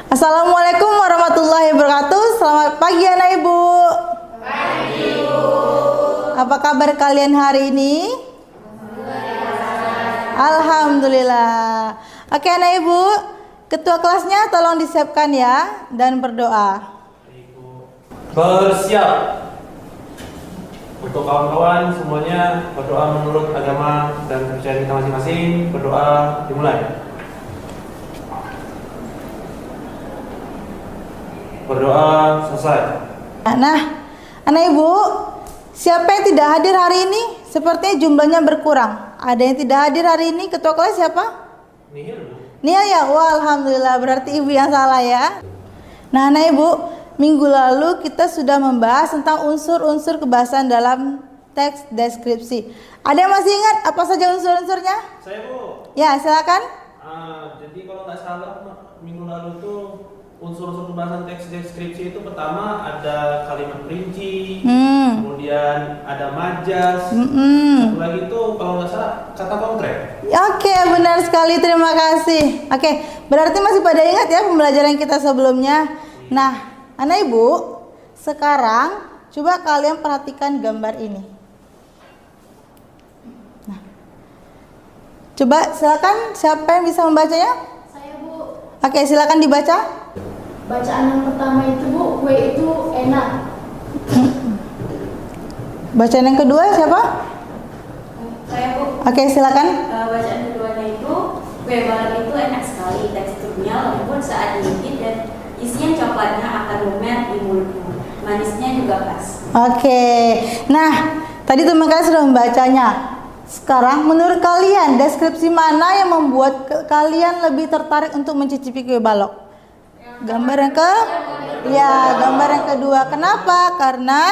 Assalamualaikum warahmatullahi wabarakatuh. Selamat pagi anak ibu. Pagi ibu. Apa kabar kalian hari ini? Alhamdulillah. Oke anak ibu, ketua kelasnya tolong disiapkan ya dan berdoa. Bersiap. Untuk kawan-kawan semuanya berdoa menurut agama dan kepercayaan kita masing-masing. Berdoa dimulai. Berdoa selesai. Nah, anak ibu, siapa yang tidak hadir hari ini? Sepertinya jumlahnya berkurang. Ada yang tidak hadir hari ini? Ketua kelas siapa? Nihil. Nia ya? Wah, alhamdulillah, berarti ibu yang salah ya. Nah, anak ibu, minggu lalu kita sudah membahas tentang unsur-unsur kebahasan dalam teks deskripsi. Ada yang masih ingat apa saja unsur-unsurnya? Saya Bu. Ya, silakan. Jadi kalau nggak salah minggu lalu tuh unsur-unsur pembahasan teks deskripsi itu pertama ada kalimat perinci, kemudian ada majas, satu lagi itu kalau nggak salah kata konkret. Oke, benar sekali, terima kasih. Oke, berarti masih pada ingat ya pembelajaran kita sebelumnya. Nah, anak ibu, sekarang coba kalian perhatikan gambar ini. Nah, coba silakan, siapa yang bisa membacanya? Saya Bu. Oke, silakan dibaca. Bacaan yang pertama itu Bu, kue itu enak. Bacaan yang kedua siapa? Saya Bu. Oke, silakan. Bacaan keduanya itu kue balok itu enak sekali, teksturnya lembut saat digigit dan isian coklatnya akan lumer di mulutmu. Manisnya juga pas. Oke. Nah, tadi teman kalian sudah membacanya. Sekarang menurut kalian deskripsi mana yang membuat kalian lebih tertarik untuk mencicipi kue balok? Gambar yang gambar yang kedua. Kenapa? Karena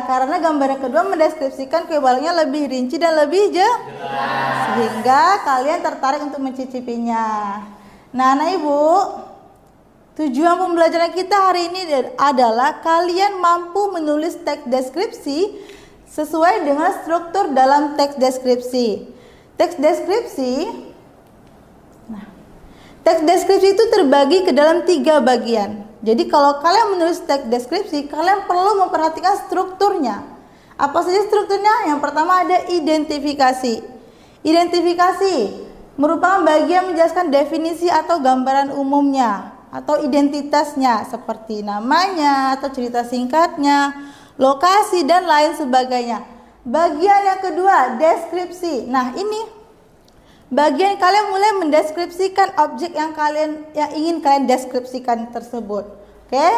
karena gambar yang kedua mendeskripsikan kue baloknya lebih rinci dan lebih jelas, sehingga kalian tertarik untuk mencicipinya. Nah, anak ibu, tujuan pembelajaran kita hari ini adalah kalian mampu menulis teks deskripsi sesuai dengan struktur dalam teks deskripsi. Teks deskripsi itu terbagi ke dalam 3 bagian. Jadi kalau kalian menulis teks deskripsi, kalian perlu memperhatikan strukturnya. Apa saja strukturnya? Yang pertama ada identifikasi. Identifikasi merupakan bagian menjelaskan definisi atau gambaran umumnya atau identitasnya seperti namanya atau cerita singkatnya, lokasi dan lain sebagainya. Bagian yang kedua, deskripsi. Nah, ini bagian kalian mulai mendeskripsikan objek yang ingin kalian deskripsikan tersebut. Oke?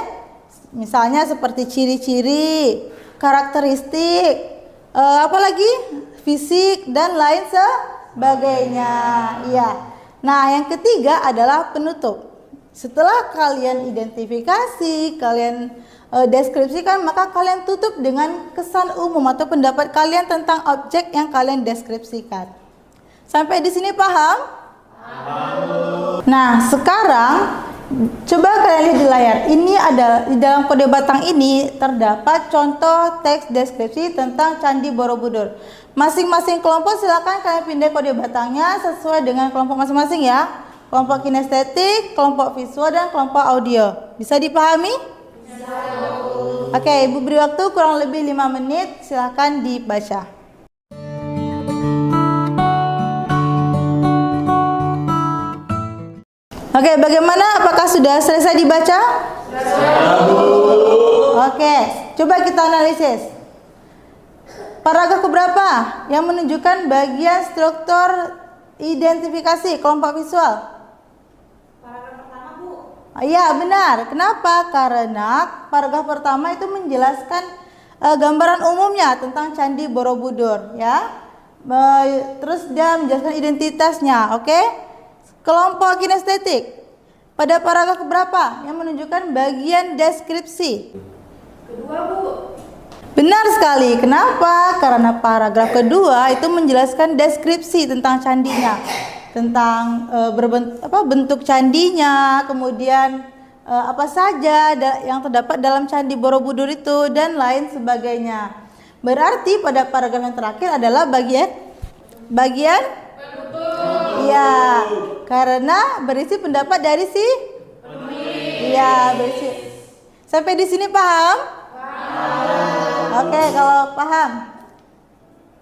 Misalnya seperti ciri-ciri, karakteristik, apalagi fisik dan lain sebagainya. Iya. Nah, yang ketiga adalah penutup. Setelah kalian identifikasi, kalian deskripsikan, maka kalian tutup dengan kesan umum atau pendapat kalian tentang objek yang kalian deskripsikan. Sampai di sini paham? Paham. Nah, sekarang coba kalian lihat di layar. Ini ada di dalam kode batang ini terdapat contoh teks deskripsi tentang Candi Borobudur. Masing-masing kelompok silakan kalian pindah kode batangnya sesuai dengan kelompok masing-masing ya. Kelompok kinestetik, kelompok visual dan kelompok audio. Bisa dipahami? Bisa. Oke, Ibu beri waktu kurang lebih 5 menit. Silakan dibaca. Oke, bagaimana? Apakah sudah selesai dibaca? Sudah. Oke, coba kita analisis. Paragraf keberapa yang menunjukkan bagian struktur identifikasi kelompok visual? Paragraf pertama, Bu. Iya, benar. Kenapa? Karena paragraf pertama itu menjelaskan gambaran umumnya tentang Candi Borobudur, ya. Terus dia menjelaskan identitasnya, oke? Kelompok kinestetik pada paragraf berapa yang menunjukkan bagian deskripsi? Kedua, Bu. Benar sekali. Kenapa? Karena paragraf kedua itu menjelaskan deskripsi tentang candinya, tentang bentuk candinya, kemudian apa saja yang terdapat dalam Candi Borobudur itu dan lain sebagainya. Berarti pada paragraf yang terakhir adalah bagian Iya, karena berisi pendapat dari si Iya, berisi. Sampai di sini paham? Oke, kalau paham.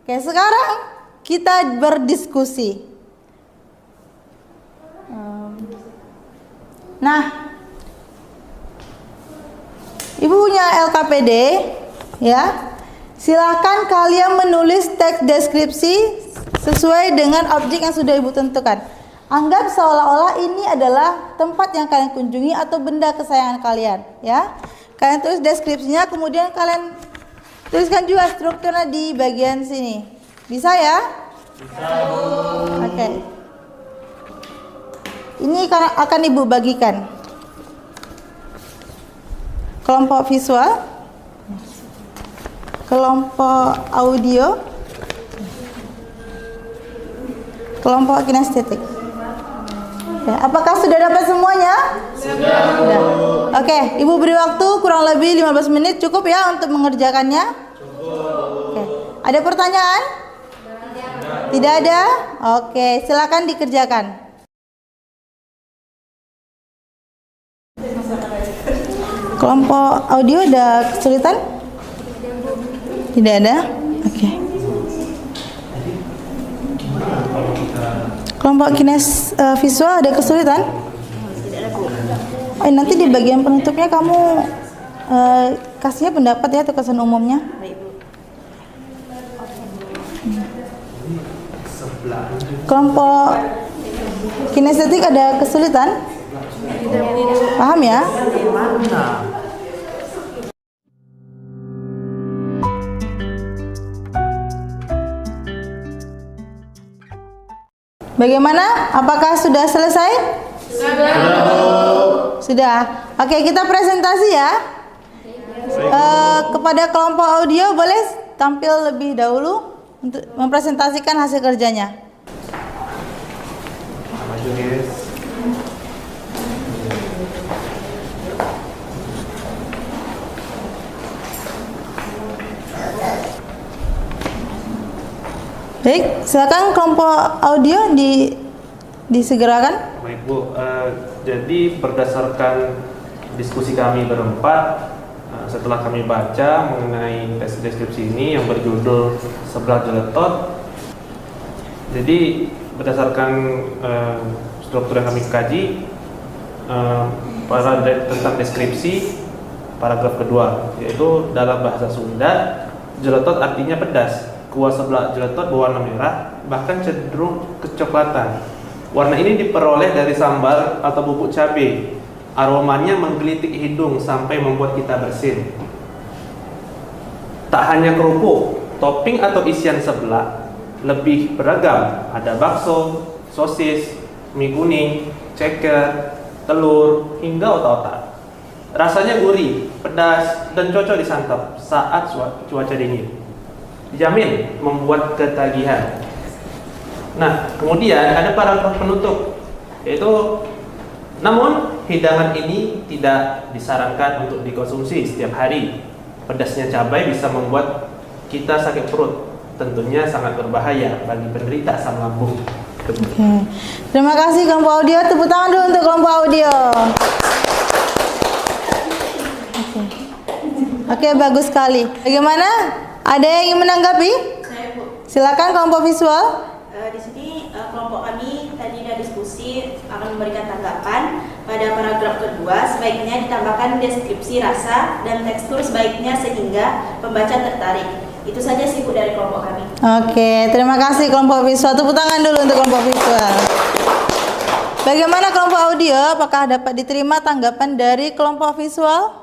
Oke, sekarang kita berdiskusi. Nah, Ibu punya LKPD, ya. Silakan kalian menulis teks deskripsi sesuai dengan objek yang sudah Ibu tentukan. Anggap seolah-olah ini adalah tempat yang kalian kunjungi atau benda kesayangan kalian, ya. Kalian tulis deskripsinya, kemudian kalian tuliskan juga strukturnya di bagian sini. Bisa ya? Bisa, Bu. Oke. Ini akan Ibu bagikan. Kelompok visual, kelompok audio, kelompok kinestetik. Ya, apakah sudah dapat semuanya? Sudah. Oke, Ibu beri waktu kurang lebih 15 menit, cukup ya untuk mengerjakannya? Cukup. Oke. Ada pertanyaan? Tidak ada? Oke, silakan dikerjakan. Kelompok audio ada kesulitan? Tidak ada? Oke. Kelompok visual ada kesulitan? Nanti di bagian penutupnya kamu kasihnya pendapat ya atau kesan umumnya. Kelompok kinestetik ada kesulitan? Paham ya? Bagaimana? Apakah sudah selesai? Sudah. Oke, kita presentasi ya. Kepada kelompok audio boleh tampil lebih dahulu untuk mempresentasikan hasil kerjanya. Maju, guys. Baik, silakan kelompok audio disegerakan. Baik, Bu. Jadi berdasarkan diskusi kami berempat, setelah kami baca mengenai tes deskripsi ini yang berjudul Sebelah Jeletot, jadi berdasarkan struktur yang kami kaji, tentang deskripsi paragraf kedua, yaitu dalam bahasa Sunda, jeletot artinya pedas. Kuah sebelah jeletot berwarna merah, bahkan cenderung kecoklatan. Warna ini diperoleh dari sambal atau bubuk cabai. Aromanya menggelitik hidung sampai membuat kita bersin. Tak hanya kerupuk, topping atau isian sebelah lebih beragam. Ada bakso, sosis, mie kuning, ceker, telur, hingga otak-otak. Rasanya gurih, pedas, dan cocok disantap saat cuaca dingin. Dijamin membuat ketagihan. Nah, kemudian ada paragraf penutup, yaitu namun hidangan ini tidak disarankan untuk dikonsumsi setiap hari. Pedasnya cabai bisa membuat kita sakit perut, tentunya sangat berbahaya bagi penderita asam lambung. Oke. Terima kasih kelompok audio. Tepuk tangan dulu untuk kelompok audio. Oke, bagus sekali. Bagaimana? Ada yang ingin menanggapi? Saya, Bu. Silakan kelompok visual. Di sini kelompok kami tadi sudah diskusi akan memberikan tanggapan pada paragraf kedua. Sebaiknya ditambahkan deskripsi rasa dan tekstur sebaiknya sehingga pembaca tertarik. Itu saja sih, Bu, dari kelompok kami. Oke, terima kasih kelompok visual. Tepuk tangan dulu untuk kelompok visual. Bagaimana kelompok audio? Apakah dapat diterima tanggapan dari kelompok visual?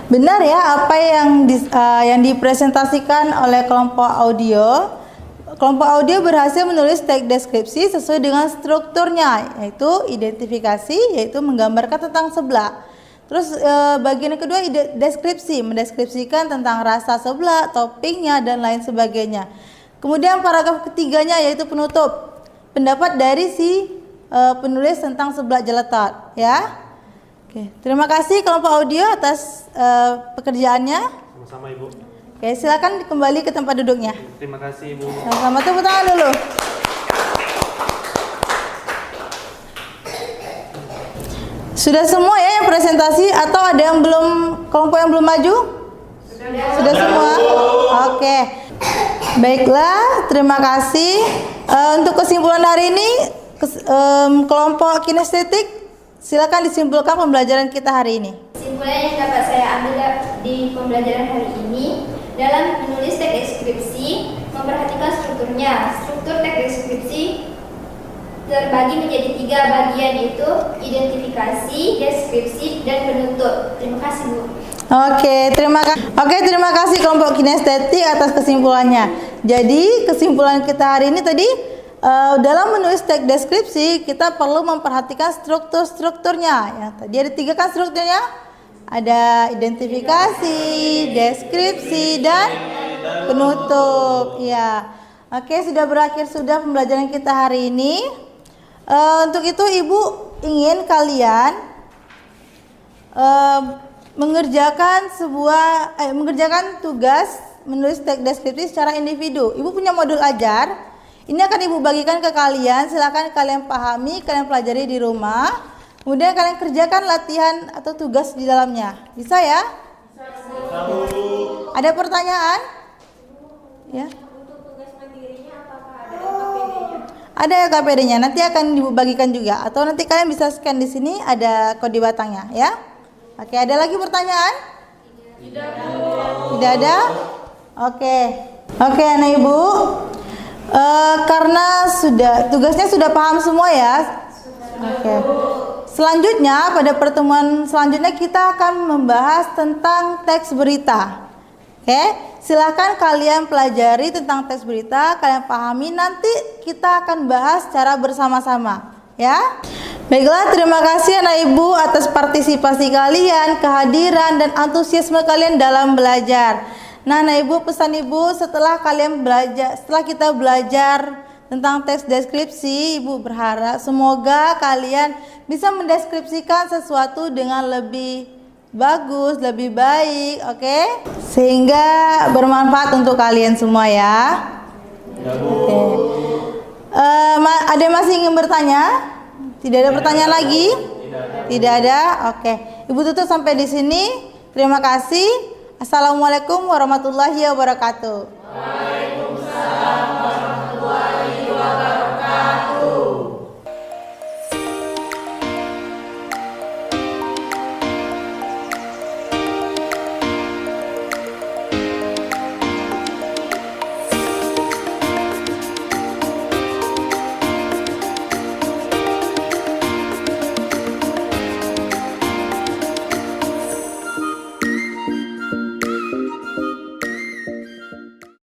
Benar ya apa yang dipresentasikan oleh kelompok audio. Kelompok audio berhasil menulis teks deskripsi sesuai dengan strukturnya, yaitu identifikasi, yaitu menggambarkan tentang sebelah. Terus bagian yang kedua deskripsi, mendeskripsikan tentang rasa sebelah, toppingnya dan lain sebagainya. Kemudian paragraf ketiganya yaitu penutup, pendapat dari si penulis tentang sebelah jeletot, ya. Oke, terima kasih kelompok audio atas pekerjaannya. Sama-sama, Ibu. Oke, silakan kembali ke tempat duduknya. Terima kasih, Ibu. Sama-sama, tepuk tangan dulu. Sudah semua ya yang presentasi atau ada yang belum, kelompok yang belum maju? Sudah semua? Oke. Baiklah, terima kasih. Untuk kesimpulan hari ini, kelompok kinestetik, silakan disimpulkan pembelajaran kita hari ini. Kesimpulan yang dapat saya ambil di pembelajaran hari ini, dalam menulis teks deskripsi, memperhatikan strukturnya. Struktur teks deskripsi terbagi menjadi 3 bagian, yaitu identifikasi, deskripsi, dan penutup. Terima kasih, Bu. Oke, terima kasih kelompok kinestetik atas kesimpulannya. Jadi kesimpulan kita hari ini tadi, dalam menulis teks deskripsi kita perlu memperhatikan strukturnya. Ya, tadi ada 3 kan strukturnya, ada identifikasi, deskripsi, dan penutup. Ya, oke, sudah berakhir sudah pembelajaran kita hari ini. Untuk itu Ibu ingin kalian mengerjakan tugas menulis teks deskripsi secara individu. Ibu punya modul ajar. Ini akan Ibu bagikan ke kalian. Silakan kalian pahami, kalian pelajari di rumah. Kemudian kalian kerjakan latihan atau tugas di dalamnya. Bisa ya? Ada pertanyaan? Ya. Ada KPD-nya, nanti akan dibagikan juga, atau nanti kalian bisa scan di sini, ada kode batangnya ya. Oke, ada lagi pertanyaan? Tidak ada? Oke, anak ibu, karena tugasnya sudah paham semua ya. Oke. Selanjutnya pada pertemuan selanjutnya kita akan membahas tentang teks berita. Oke, silakan kalian pelajari tentang teks berita, kalian pahami, nanti kita akan bahas secara bersama-sama ya. Baiklah, terima kasih anak ibu atas partisipasi kalian, kehadiran dan antusiasme kalian dalam belajar. Nah, anak ibu, pesan ibu, setelah kita belajar tentang teks deskripsi, ibu berharap semoga kalian bisa mendeskripsikan sesuatu dengan lebih bagus, lebih baik, oke? Sehingga bermanfaat untuk kalian semua ya. Oke. Ada yang masih ingin bertanya? Tidak ada pertanyaan lagi? Tidak ada. Oke. Ibu tutup sampai di sini. Terima kasih. Assalamualaikum warahmatullahi wabarakatuh.